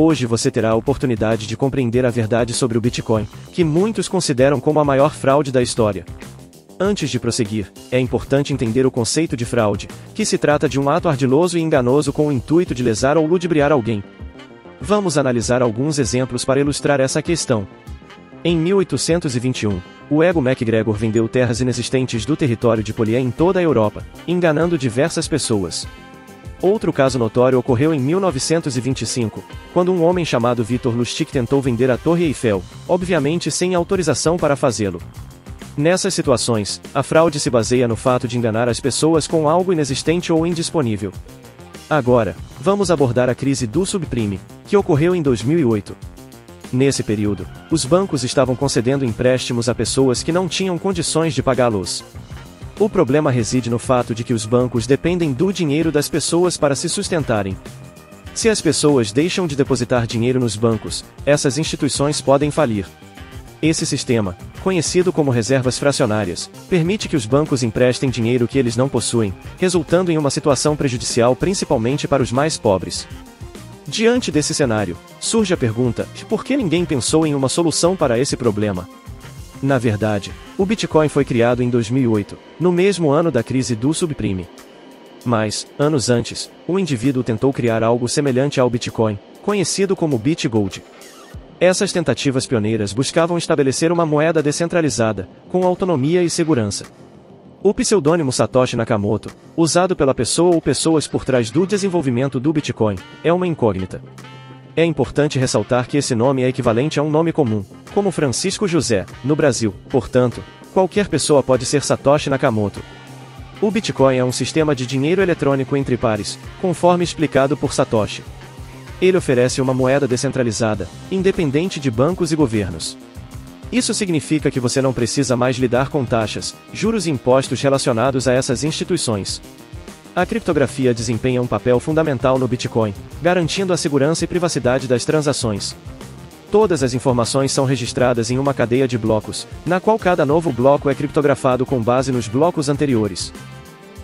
Hoje você terá a oportunidade de compreender a verdade sobre o Bitcoin, que muitos consideram como a maior fraude da história. Antes de prosseguir, é importante entender o conceito de fraude, que se trata de um ato ardiloso e enganoso com o intuito de lesar ou ludibriar alguém. Vamos analisar alguns exemplos para ilustrar essa questão. Em 1821, o Ego MacGregor vendeu terras inexistentes do território de Polié em toda a Europa, enganando diversas pessoas. Outro caso notório ocorreu em 1925, quando um homem chamado Victor Lustig tentou vender a Torre Eiffel, obviamente sem autorização para fazê-lo. Nessas situações, a fraude se baseia no fato de enganar as pessoas com algo inexistente ou indisponível. Agora, vamos abordar a crise do subprime, que ocorreu em 2008. Nesse período, os bancos estavam concedendo empréstimos a pessoas que não tinham condições de pagá-los. O problema reside no fato de que os bancos dependem do dinheiro das pessoas para se sustentarem. Se as pessoas deixam de depositar dinheiro nos bancos, essas instituições podem falir. Esse sistema, conhecido como reservas fracionárias, permite que os bancos emprestem dinheiro que eles não possuem, resultando em uma situação prejudicial principalmente para os mais pobres. Diante desse cenário, surge a pergunta: por que ninguém pensou em uma solução para esse problema? Na verdade, o Bitcoin foi criado em 2008, no mesmo ano da crise do subprime. Mas, anos antes, um indivíduo tentou criar algo semelhante ao Bitcoin, conhecido como BitGold. Essas tentativas pioneiras buscavam estabelecer uma moeda descentralizada, com autonomia e segurança. O pseudônimo Satoshi Nakamoto, usado pela pessoa ou pessoas por trás do desenvolvimento do Bitcoin, é uma incógnita. É importante ressaltar que esse nome é equivalente a um nome comum, como Francisco José, no Brasil, portanto, qualquer pessoa pode ser Satoshi Nakamoto. O Bitcoin é um sistema de dinheiro eletrônico entre pares, conforme explicado por Satoshi. Ele oferece uma moeda descentralizada, independente de bancos e governos. Isso significa que você não precisa mais lidar com taxas, juros e impostos relacionados a essas instituições. A criptografia desempenha um papel fundamental no Bitcoin, garantindo a segurança e privacidade das transações. Todas as informações são registradas em uma cadeia de blocos, na qual cada novo bloco é criptografado com base nos blocos anteriores.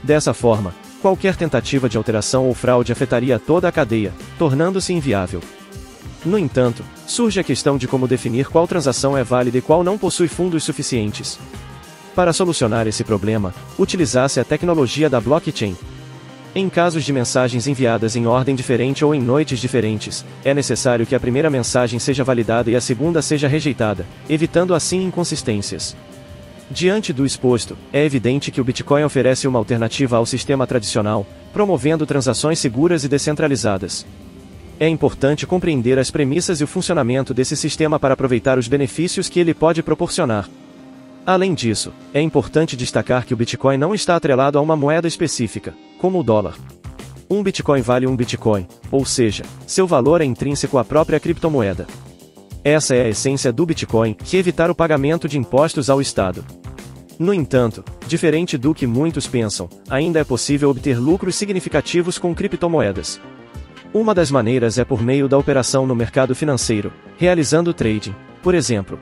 Dessa forma, qualquer tentativa de alteração ou fraude afetaria toda a cadeia, tornando-se inviável. No entanto, surge a questão de como definir qual transação é válida e qual não possui fundos suficientes. Para solucionar esse problema, utilizasse a tecnologia da blockchain. Em casos de mensagens enviadas em ordem diferente ou em noites diferentes, é necessário que a primeira mensagem seja validada e a segunda seja rejeitada, evitando assim inconsistências. Diante do exposto, é evidente que o Bitcoin oferece uma alternativa ao sistema tradicional, promovendo transações seguras e descentralizadas. É importante compreender as premissas e o funcionamento desse sistema para aproveitar os benefícios que ele pode proporcionar. Além disso, é importante destacar que o Bitcoin não está atrelado a uma moeda específica, como o dólar. Um Bitcoin vale um Bitcoin, ou seja, seu valor é intrínseco à própria criptomoeda. Essa é a essência do Bitcoin, que é evitar o pagamento de impostos ao Estado. No entanto, diferente do que muitos pensam, ainda é possível obter lucros significativos com criptomoedas. Uma das maneiras é por meio da operação no mercado financeiro, realizando trading, por exemplo.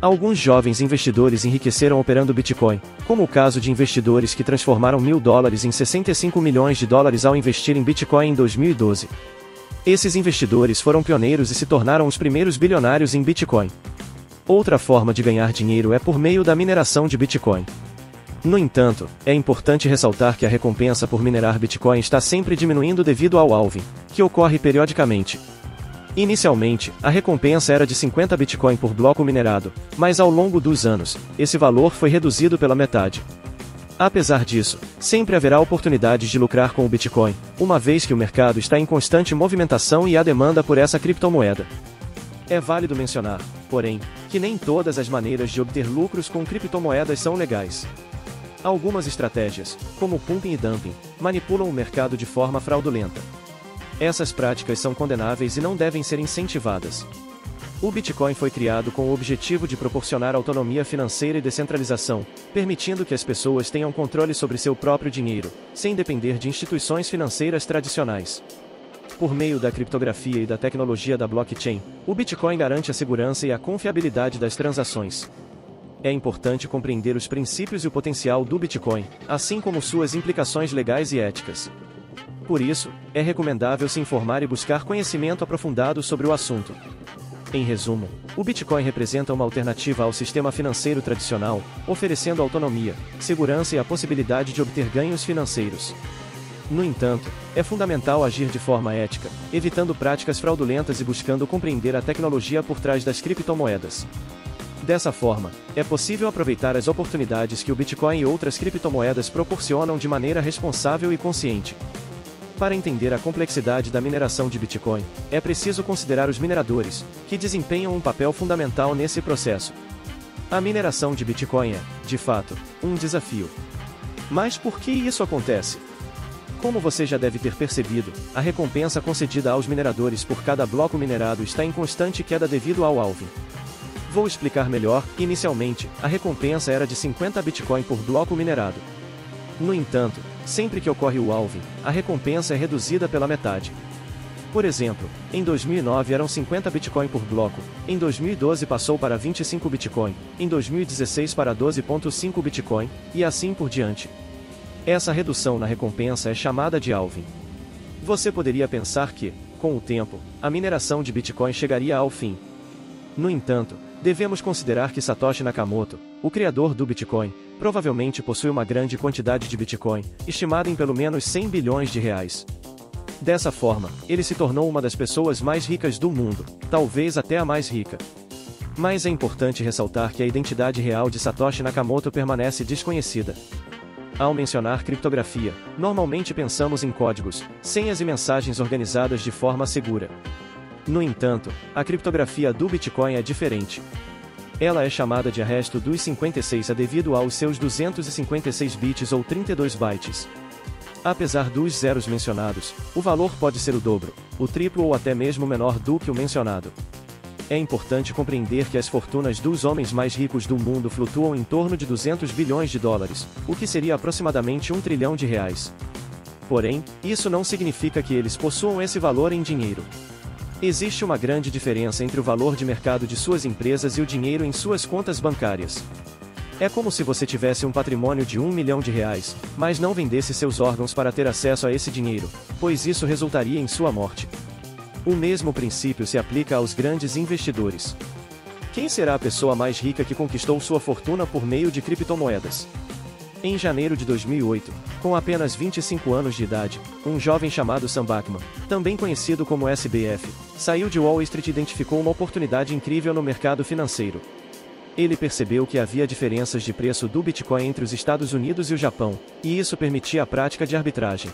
Alguns jovens investidores enriqueceram operando Bitcoin, como o caso de investidores que transformaram $1.000 em 65 milhões de dólares ao investir em Bitcoin em 2012. Esses investidores foram pioneiros e se tornaram os primeiros bilionários em Bitcoin. Outra forma de ganhar dinheiro é por meio da mineração de Bitcoin. No entanto, é importante ressaltar que a recompensa por minerar Bitcoin está sempre diminuindo devido ao halving, que ocorre periodicamente. Inicialmente, a recompensa era de 50 Bitcoin por bloco minerado, mas ao longo dos anos, esse valor foi reduzido pela metade. Apesar disso, sempre haverá oportunidades de lucrar com o Bitcoin, uma vez que o mercado está em constante movimentação e há demanda por essa criptomoeda. É válido mencionar, porém, que nem todas as maneiras de obter lucros com criptomoedas são legais. Algumas estratégias, como pumping e dumping, manipulam o mercado de forma fraudulenta. Essas práticas são condenáveis e não devem ser incentivadas. O Bitcoin foi criado com o objetivo de proporcionar autonomia financeira e descentralização, permitindo que as pessoas tenham controle sobre seu próprio dinheiro, sem depender de instituições financeiras tradicionais. Por meio da criptografia e da tecnologia da blockchain, o Bitcoin garante a segurança e a confiabilidade das transações. É importante compreender os princípios e o potencial do Bitcoin, assim como suas implicações legais e éticas. Por isso, é recomendável se informar e buscar conhecimento aprofundado sobre o assunto. Em resumo, o Bitcoin representa uma alternativa ao sistema financeiro tradicional, oferecendo autonomia, segurança e a possibilidade de obter ganhos financeiros. No entanto, é fundamental agir de forma ética, evitando práticas fraudulentas e buscando compreender a tecnologia por trás das criptomoedas. Dessa forma, é possível aproveitar as oportunidades que o Bitcoin e outras criptomoedas proporcionam de maneira responsável e consciente. Para entender a complexidade da mineração de Bitcoin, é preciso considerar os mineradores, que desempenham um papel fundamental nesse processo. A mineração de Bitcoin é, de fato, um desafio. Mas por que isso acontece? Como você já deve ter percebido, a recompensa concedida aos mineradores por cada bloco minerado está em constante queda devido ao halving. Vou explicar melhor. Inicialmente, a recompensa era de 50 Bitcoin por bloco minerado. No entanto, sempre que ocorre o halving, a recompensa é reduzida pela metade. Por exemplo, em 2009 eram 50 Bitcoin por bloco, em 2012 passou para 25 Bitcoin, em 2016 para 12,5 Bitcoin, e assim por diante. Essa redução na recompensa é chamada de halving. Você poderia pensar que, com o tempo, a mineração de Bitcoin chegaria ao fim. No entanto, devemos considerar que Satoshi Nakamoto, o criador do Bitcoin, provavelmente possui uma grande quantidade de Bitcoin, estimada em pelo menos 100 bilhões de reais. Dessa forma, ele se tornou uma das pessoas mais ricas do mundo, talvez até a mais rica. Mas é importante ressaltar que a identidade real de Satoshi Nakamoto permanece desconhecida. Ao mencionar criptografia, normalmente pensamos em códigos, senhas e mensagens organizadas de forma segura. No entanto, a criptografia do Bitcoin é diferente. Ela é chamada de arresto dos 56A devido aos seus 256 bits ou 32 bytes. Apesar dos zeros mencionados, o valor pode ser o dobro, o triplo ou até mesmo menor do que o mencionado. É importante compreender que as fortunas dos homens mais ricos do mundo flutuam em torno de 200 bilhões de dólares, o que seria aproximadamente 1 trilhão de reais. Porém, isso não significa que eles possuam esse valor em dinheiro. Existe uma grande diferença entre o valor de mercado de suas empresas e o dinheiro em suas contas bancárias. É como se você tivesse um patrimônio de 1 milhão de reais, mas não vendesse seus órgãos para ter acesso a esse dinheiro, pois isso resultaria em sua morte. O mesmo princípio se aplica aos grandes investidores. Quem será a pessoa mais rica que conquistou sua fortuna por meio de criptomoedas? Em janeiro de 2008, com apenas 25 anos de idade, um jovem chamado Sam Bankman, também conhecido como SBF, saiu de Wall Street e identificou uma oportunidade incrível no mercado financeiro. Ele percebeu que havia diferenças de preço do Bitcoin entre os Estados Unidos e o Japão, e isso permitia a prática de arbitragem.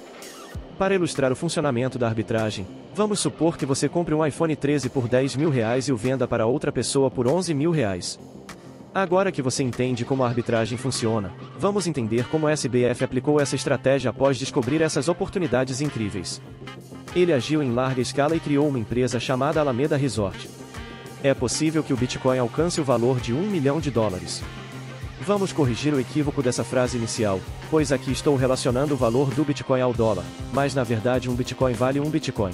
Para ilustrar o funcionamento da arbitragem, vamos supor que você compre um iPhone 13 por R$10 mil e o venda para outra pessoa por R$11 mil. Agora que você entende como a arbitragem funciona, vamos entender como a SBF aplicou essa estratégia após descobrir essas oportunidades incríveis. Ele agiu em larga escala e criou uma empresa chamada Alameda Resort. É possível que o Bitcoin alcance o valor de 1 milhão de dólares. Vamos corrigir o equívoco dessa frase inicial, pois aqui estou relacionando o valor do Bitcoin ao dólar, mas na verdade um Bitcoin vale 1 Bitcoin.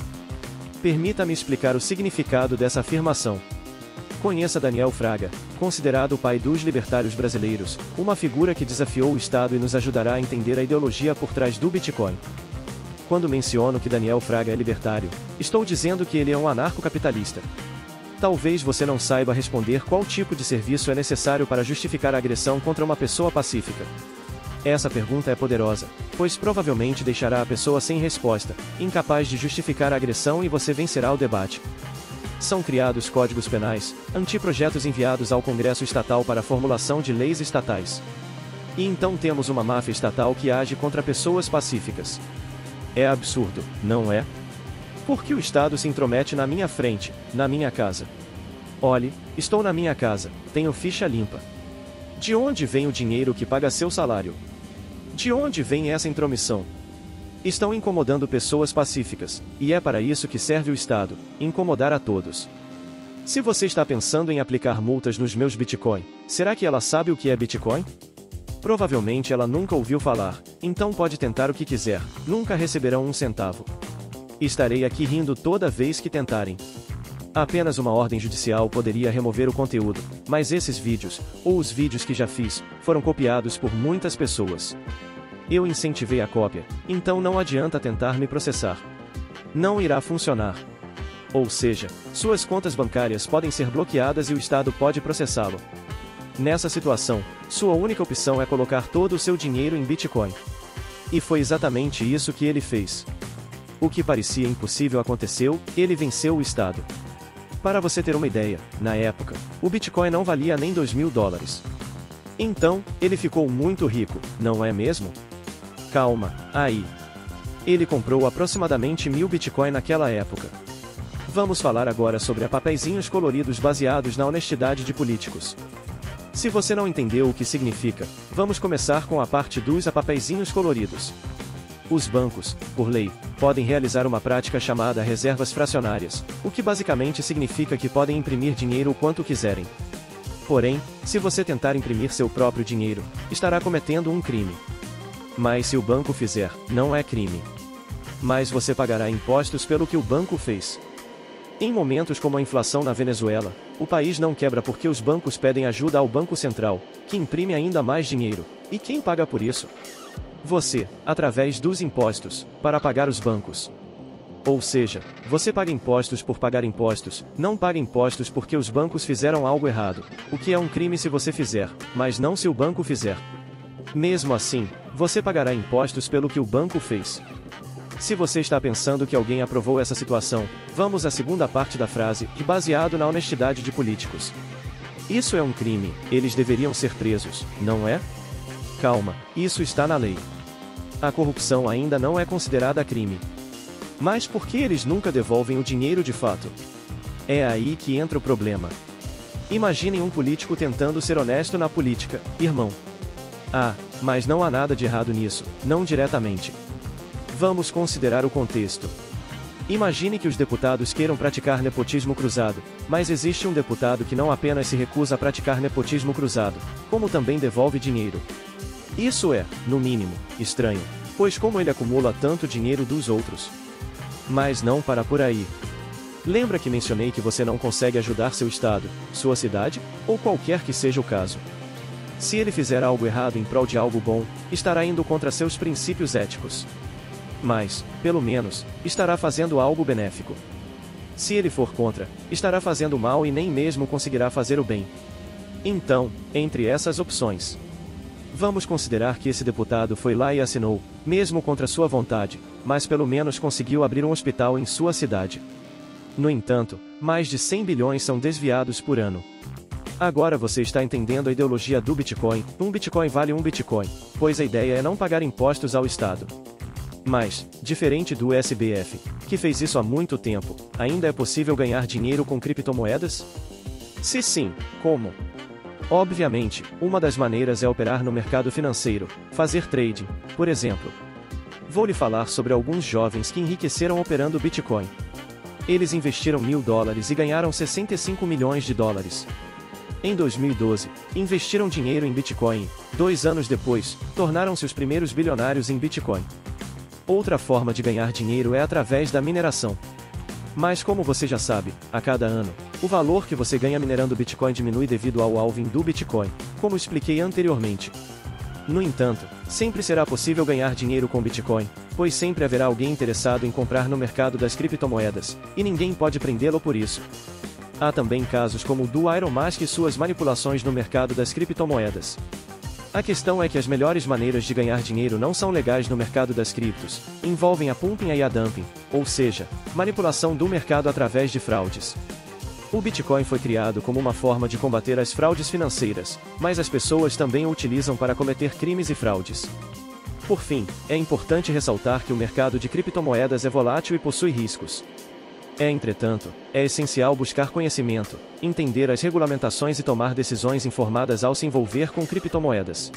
Permita-me explicar o significado dessa afirmação. Conheça Daniel Fraga, considerado o pai dos libertários brasileiros, uma figura que desafiou o Estado e nos ajudará a entender a ideologia por trás do Bitcoin. Quando menciono que Daniel Fraga é libertário, estou dizendo que ele é um anarcocapitalista. Talvez você não saiba responder qual tipo de serviço é necessário para justificar a agressão contra uma pessoa pacífica. Essa pergunta é poderosa, pois provavelmente deixará a pessoa sem resposta, incapaz de justificar a agressão, e você vencerá o debate. São criados códigos penais, anteprojetos enviados ao Congresso Estatal para a formulação de leis estatais. E então temos uma máfia estatal que age contra pessoas pacíficas. É absurdo, não é? Por que o Estado se intromete na minha frente, na minha casa? Olhe, estou na minha casa, tenho ficha limpa. De onde vem o dinheiro que paga seu salário? De onde vem essa intromissão? Estão incomodando pessoas pacíficas, e é para isso que serve o Estado, incomodar a todos. Se você está pensando em aplicar multas nos meus Bitcoin, será que ela sabe o que é Bitcoin? Provavelmente ela nunca ouviu falar, então pode tentar o que quiser, nunca receberão um centavo. Estarei aqui rindo toda vez que tentarem. Apenas uma ordem judicial poderia remover o conteúdo, mas esses vídeos, ou os vídeos que já fiz, foram copiados por muitas pessoas. eu incentivei a cópia, então não adianta tentar me processar. Não irá funcionar. Ou seja, suas contas bancárias podem ser bloqueadas e o Estado pode processá-lo. Nessa situação, sua única opção é colocar todo o seu dinheiro em Bitcoin. E foi exatamente isso que ele fez. O que parecia impossível aconteceu, ele venceu o Estado. Para você ter uma ideia, na época, o Bitcoin não valia nem $2.000. Então, ele ficou muito rico, não é mesmo? Calma, aí. Ele comprou aproximadamente 1.000 Bitcoin naquela época. Vamos falar agora sobre a papeizinhos coloridos baseados na honestidade de políticos. Se você não entendeu o que significa, vamos começar com a parte dos papeizinhos coloridos. Os bancos, por lei, podem realizar uma prática chamada reservas fracionárias, o que basicamente significa que podem imprimir dinheiro o quanto quiserem. Porém, se você tentar imprimir seu próprio dinheiro, estará cometendo um crime. Mas se o banco fizer, não é crime. Mas você pagará impostos pelo que o banco fez. Em momentos como a inflação na Venezuela, o país não quebra porque os bancos pedem ajuda ao Banco Central, que imprime ainda mais dinheiro. E quem paga por isso? Você, através dos impostos, para pagar os bancos. Ou seja, você paga impostos por pagar impostos, não paga impostos porque os bancos fizeram algo errado, o que é um crime se você fizer, mas não se o banco fizer. Mesmo assim, você pagará impostos pelo que o banco fez. Se você está pensando que alguém aprovou essa situação, vamos à segunda parte da frase, e baseado na honestidade de políticos. Isso é um crime, eles deveriam ser presos, não é? Calma, isso está na lei. A corrupção ainda não é considerada crime. Mas por que eles nunca devolvem o dinheiro de fato? É aí que entra o problema. Imaginem um político tentando ser honesto na política, irmão. Ah, mas não há nada de errado nisso, não diretamente. Vamos considerar o contexto. Imagine que os deputados queiram praticar nepotismo cruzado, mas existe um deputado que não apenas se recusa a praticar nepotismo cruzado, como também devolve dinheiro. Isso é, no mínimo, estranho, pois como ele acumula tanto dinheiro dos outros? Mas não para por aí. Lembra que mencionei que você não consegue ajudar seu estado, sua cidade, ou qualquer que seja o caso? Se ele fizer algo errado em prol de algo bom, estará indo contra seus princípios éticos. Mas, pelo menos, estará fazendo algo benéfico. Se ele for contra, estará fazendo mal e nem mesmo conseguirá fazer o bem. Então, entre essas opções, vamos considerar que esse deputado foi lá e assinou, mesmo contra sua vontade, mas pelo menos conseguiu abrir um hospital em sua cidade. No entanto, mais de 100 bilhões são desviados por ano. Agora você está entendendo a ideologia do Bitcoin. Um Bitcoin vale um Bitcoin, pois a ideia é não pagar impostos ao Estado. Mas, diferente do SBF, que fez isso há muito tempo, ainda é possível ganhar dinheiro com criptomoedas? Se sim, como? Obviamente, uma das maneiras é operar no mercado financeiro, fazer trading, por exemplo. Vou lhe falar sobre alguns jovens que enriqueceram operando Bitcoin. Eles investiram $1.000 e ganharam $65 milhões. Em 2012, investiram dinheiro em Bitcoin, 2 anos depois, tornaram-se os primeiros bilionários em Bitcoin. Outra forma de ganhar dinheiro é através da mineração. Mas como você já sabe, a cada ano, o valor que você ganha minerando Bitcoin diminui devido ao halving do Bitcoin, como expliquei anteriormente. No entanto, sempre será possível ganhar dinheiro com Bitcoin, pois sempre haverá alguém interessado em comprar no mercado das criptomoedas, e ninguém pode prendê-lo por isso. Há também casos como o do Elon Musk e suas manipulações no mercado das criptomoedas. A questão é que as melhores maneiras de ganhar dinheiro não são legais no mercado das criptos, envolvem a pumping e a dumping, ou seja, manipulação do mercado através de fraudes. O Bitcoin foi criado como uma forma de combater as fraudes financeiras, mas as pessoas também o utilizam para cometer crimes e fraudes. Por fim, é importante ressaltar que o mercado de criptomoedas é volátil e possui riscos. Entretanto, é essencial buscar conhecimento, entender as regulamentações e tomar decisões informadas ao se envolver com criptomoedas.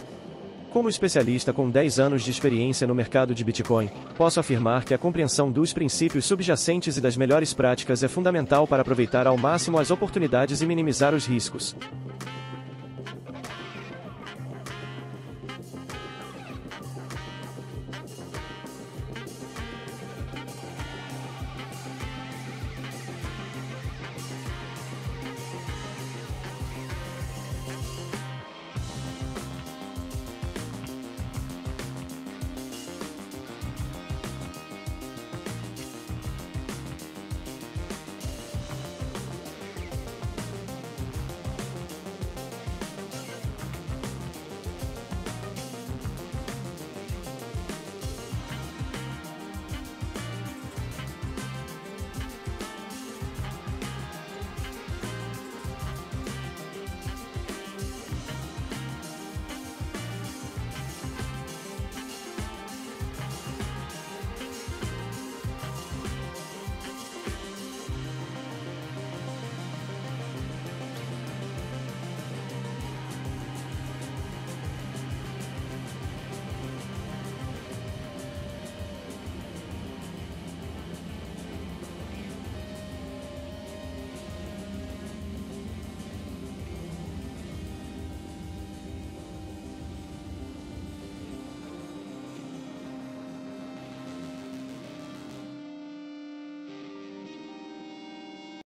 Como especialista com 10 anos de experiência no mercado de Bitcoin, posso afirmar que a compreensão dos princípios subjacentes e das melhores práticas é fundamental para aproveitar ao máximo as oportunidades e minimizar os riscos.